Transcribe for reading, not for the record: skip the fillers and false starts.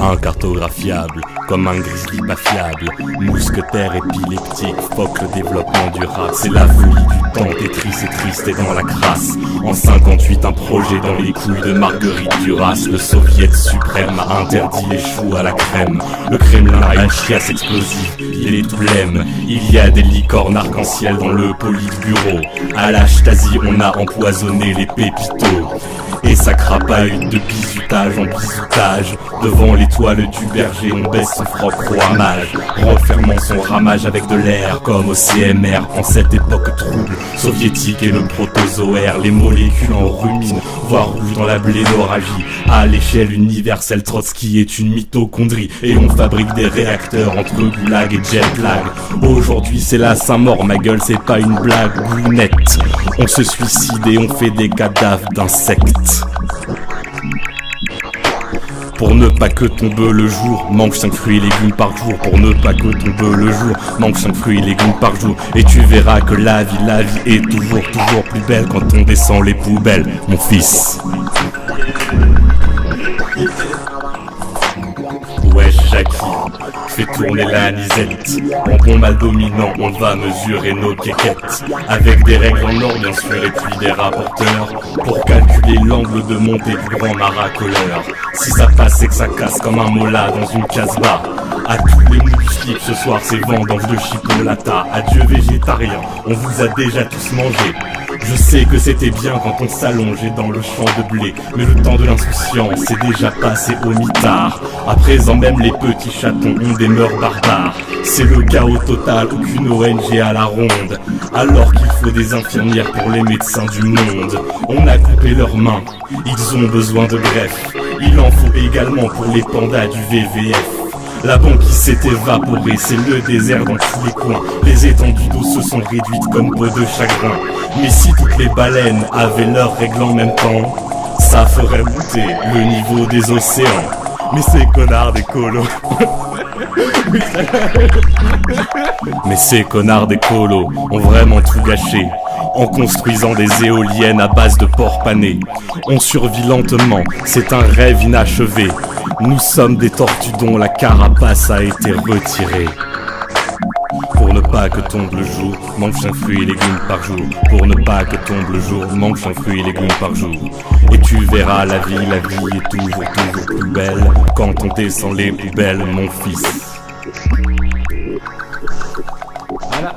Incartographiable, comme un grizzly pas fiable, mousquetaire épileptique, foque le développement durable. C'est la folie du temps, Tetris est triste et dans la crasse. En 58, un projet dans les couilles de Marguerite Duras. Le soviet suprême a interdit les choux à la crème. Le Kremlin a une chiasse explosive, il est tout blême. Il y a des licornes arc-en-ciel dans le politburo. À la Stasi, on a empoisonné les pépitos. Et ça crapaille de bisutage en bisutage. Devant l'étoile du berger, on baisse son froc roi mage, refermant son ramage avec de l'air comme au CMR. En cette époque trouble, soviétique et le protozoaire, les molécules en ruminent, voire rouge dans la blénorragie. À l'échelle universelle, Trotsky est une mitochondrie, et on fabrique des réacteurs entre goulag et jetlag. Aujourd'hui c'est la Saint-Maur, ma gueule c'est pas une blague, gounette. On se suicide et on fait des cadavres d'insectes. Pour ne pas que tombe le jour, mange 5 fruits et légumes par jour. Pour ne pas que tombe le jour, mange 5 fruits et légumes par jour. Et tu verras que la vie est toujours plus belle quand on descend les poubelles, mon fils. Wesh Jackie, fais tourner la nisette. En bon mal dominant, on va mesurer nos quéquettes. Avec des règles en or bien sûr et puis des rapporteurs pour calculer l'angle de montée du grand maracoleur. Si ça passe c'est que ça casse comme un mola dans une casbah. À tous les mous du slip ce soir c'est vendange de chipolata. Adieu végétarien, on vous a déjà tous mangé. Je sais que c'était bien quand on s'allongeait dans le champ de blé, mais le temps de l'insouciance est déjà passé au mitard. À présent même les petits chatons ont des mœurs barbares. C'est le chaos total, aucune ONG à la ronde. Alors qu'il faut des infirmières pour les médecins du monde. On a coupé leurs mains, ils ont besoin de greffe. Il en faut également pour les pandas du VVF. La banquise s'est évaporée, c'est le désert dans tous les coins. Les étendues d'eau se sont réduites comme peau de chagrin. Mais si toutes les baleines avaient leurs règles en même temps, ça ferait monter le niveau des océans. Mais ces connards d'écolos Mais ces connards d'écolos ont vraiment tout gâché en construisant des éoliennes à base de porc pané. On survit lentement, c'est un rêve inachevé. Nous sommes des tortues dont la carapace a été retirée. Pour ne pas que tombe le jour, mange 5 fruits et légumes par jour. Pour ne pas que tombe le jour, mange 5 fruits et légumes par jour. Et tu verras la vie est toujours plus belle quand on descend les poubelles, mon fils. Voilà.